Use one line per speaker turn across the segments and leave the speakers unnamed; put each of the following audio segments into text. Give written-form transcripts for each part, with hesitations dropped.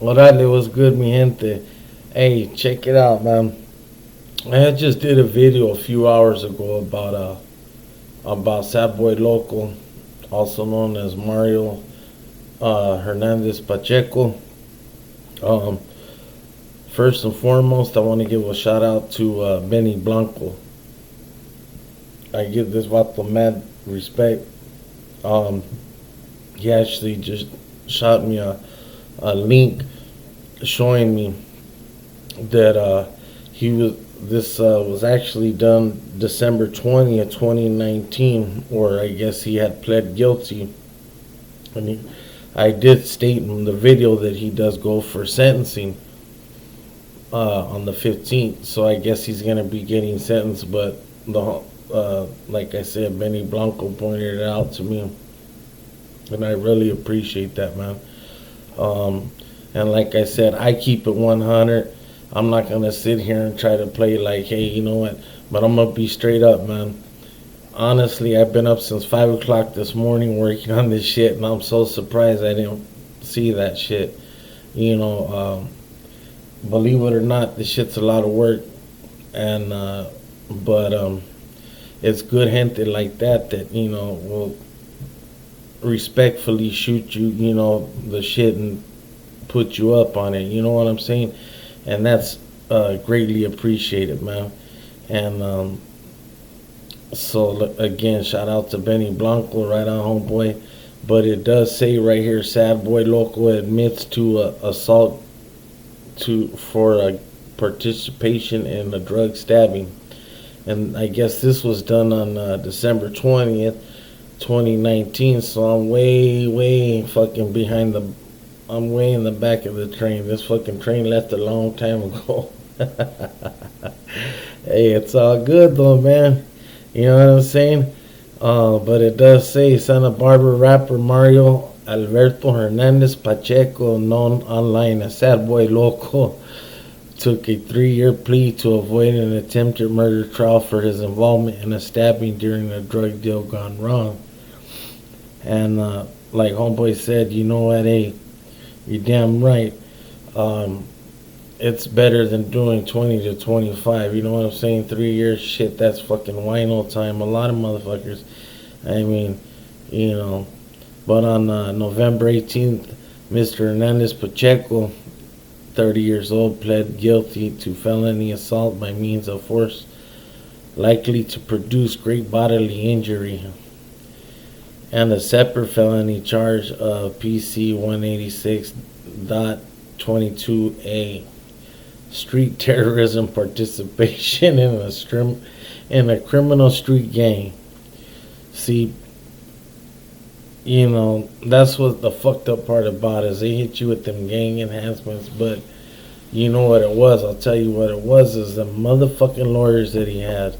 Orale was good, mi gente. Hey, check it out, man. I just did a video a few hours ago about Sad Boy Loco, also known as Mario Hernandez Pacheco. Um, First and foremost, I want to give a shout out to Benny Blanco. I give this vato mad respect. Um, he actually just shot me a link showing me that he was this was actually done December 20th, 2019, or I guess he had pled guilty. And I did state in the video that he does go for sentencing on the 15th, so I guess he's gonna be getting sentenced. But like I said, Benny Blanco pointed it out to me, and I really appreciate that, man. Um, and like I said, I keep it 100. I'm not gonna sit here and try to play like, hey, you know what? But I'm gonna be straight up, man. Honestly, I've been up since 5 o'clock this morning working on this shit, and I'm so surprised I didn't see that shit. You know, believe it or not, this shit's a lot of work, and but it's good gente like that will respectfully shoot you, the shit and put you up on it. You know what I'm saying? And that's greatly appreciated, man. And so again, shout out to Benny Blanco, right on, homeboy. But it does say right here, Sad Boy Loco admits to assault for participation in a drug stabbing, and I guess this was done on December 20th, 2019. So I'm way fucking behind the. I'm way in the back of the train. This fucking train left a long time ago. Hey, it's all good though, man. You know what I'm saying? But it does say Santa Barbara rapper Mario Alberto Hernandez Pacheco, known online as Sad Boy Loco, took a 3-year plea to avoid an attempted murder trial for his involvement in a stabbing during a drug deal gone wrong. And like homeboy said, you know what, hey, you're damn right. It's better than doing 20 to 25. You know what I'm saying? 3 years, shit, that's fucking wino time. A lot of motherfuckers. I mean, you know. But on November 18th, Mr. Hernandez Pacheco, 30 years old, pled guilty to felony assault by means of force likely to produce great bodily injury, and a separate felony charge of PC 186.22a, street terrorism participation in a criminal street gang. See, that's what the fucked up part about it is they hit you with them gang enhancements, but you know what it was? I'll tell you what it was is the motherfucking lawyers that he had.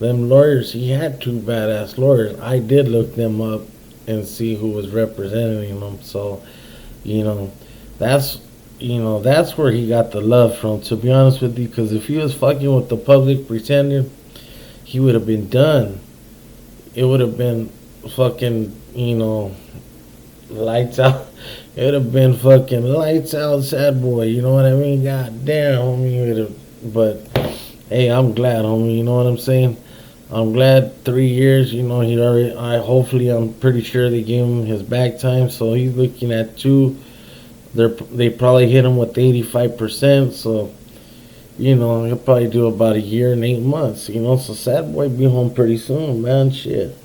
Them lawyers, he had two badass lawyers. I did look them up and see who was representing them. So, that's that's where he got the love from, to be honest with you, because if he was fucking with the public pretender, he would have been done. It would have been fucking, lights out. It would have been fucking lights out, Sad Boy. You know what I mean? God damn, homie. But hey, I'm glad, homie. You know what I'm saying? I'm glad 3 years. He already. Hopefully, I'm pretty sure they gave him his back time, so he's looking at 2. They probably hit him with 85%. So he'll probably do about a year and 8 months. So Sad Boy be home pretty soon, man. Shit.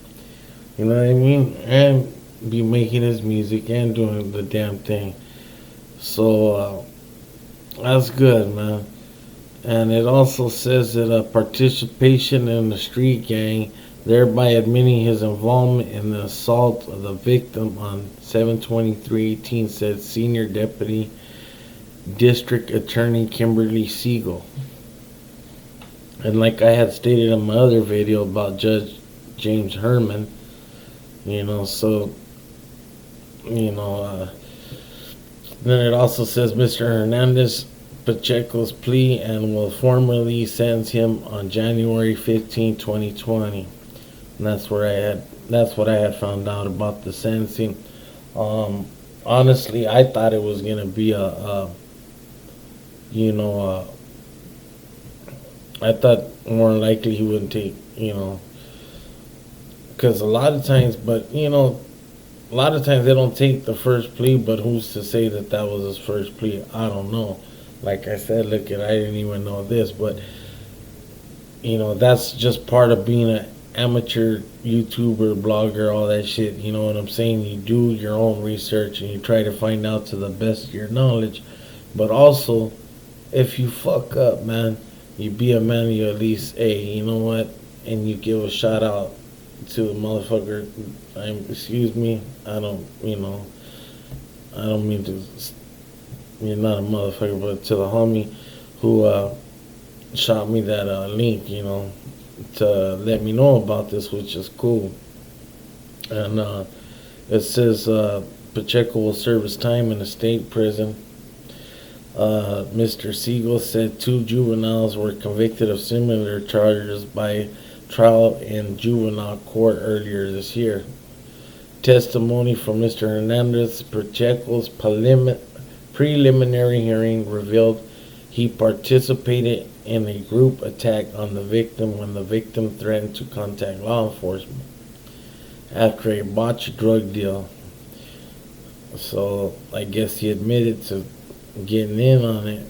You know what I mean? And be making his music and doing the damn thing. So that's good, man. And it also says that participation in the street gang, thereby admitting his involvement in the assault of the victim on 7/23/18, said Senior Deputy District Attorney Kimberly Siegel. And like I had stated in my other video about Judge James Herman, so then it also says Mr. Hernandez Pacheco's plea and will formally sentence him on January 15, 2020. And that's what I had found out about the sentencing. honestly, I thought it was gonna be you know, I thought more likely he wouldn't take, because a lot of times, but a lot of times they don't take the first plea, but who's to say that that was his first plea? I don't know. Like I said, look at, I didn't even know this, but that's just part of being an amateur YouTuber, blogger, all that shit. You know what I'm saying? You do your own research and you try to find out to the best of your knowledge. But also, if you fuck up, man, you be a man, you at least, hey, you know what? And you give a shout out to the motherfucker. Excuse me, I don't mean to, you're not a motherfucker, but to the homie who shot me that link, to let me know about this, which is cool. And it says Pacheco will serve his time in a state prison. Mr. Siegel said two juveniles were convicted of similar charges by trial in juvenile court earlier this year. Testimony from Mr. Hernandez Pacheco's preliminary hearing revealed he participated in a group attack on the victim when the victim threatened to contact law enforcement after a botched drug deal. So I guess he admitted to getting in on it,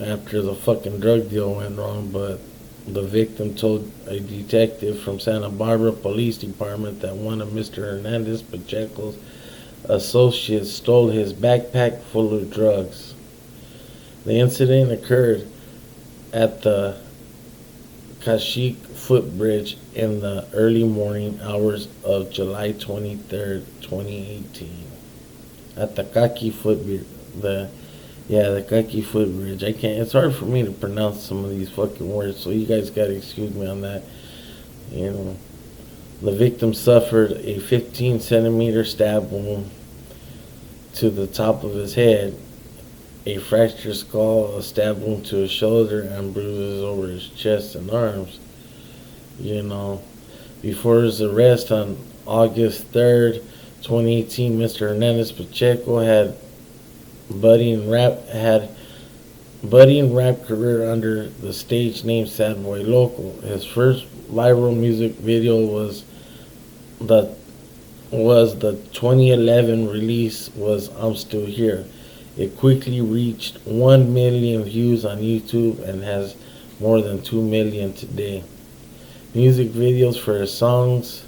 after the fucking drug deal went wrong. But the victim told a detective from Santa Barbara Police Department that one of Mr. Hernandez Pacheco's associates stole his backpack full of drugs. The incident occurred at the Kashik footbridge in the early morning hours of July 23rd, 2018. At the Kaki footbridge, the Kaki footbridge. I can't. It's hard for me to pronounce some of these fucking words, so you guys gotta excuse me on that. The victim suffered a 15-centimeter stab wound to the top of his head, a fractured skull, a stab wound to his shoulder, and bruises over his chest and arms. Before his arrest on August 3rd, 2018, Mr. Hernandez Pacheco had budding rap career under the stage name Sad Boy Loko. His first viral music video was the 2011 release was I'm Still Here. It quickly reached 1 million views on YouTube and has more than 2 million today. Music videos for his songs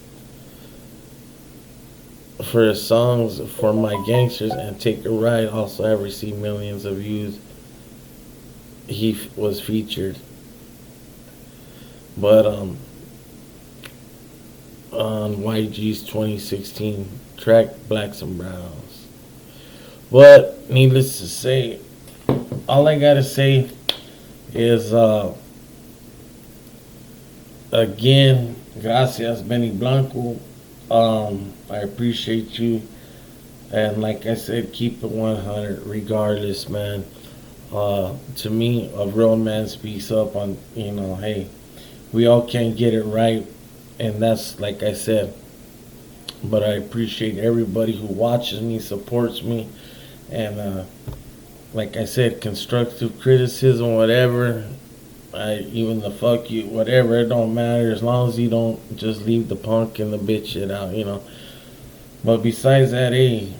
For My Gangsters and Take a Ride also have received millions of views. He was featured. But on YG's 2016 track Blacks and Browns. But needless to say, all I gotta say is again, gracias Benny Blanco. I appreciate you, and like I said, keep it 100 regardless, man. To me, a real man speaks up on, hey, we all can't get it right, and that's like I said. But I appreciate everybody who watches me, supports me, and like I said, constructive criticism, whatever. Even the fuck you, whatever, it don't matter as long as you don't just leave the punk and the bitch shit out, But besides that, hey,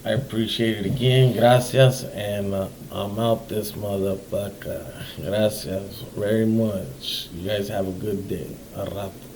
I appreciate it again. Gracias, and I'm out this motherfucker. Gracias very much. You guys have a good day. A rato.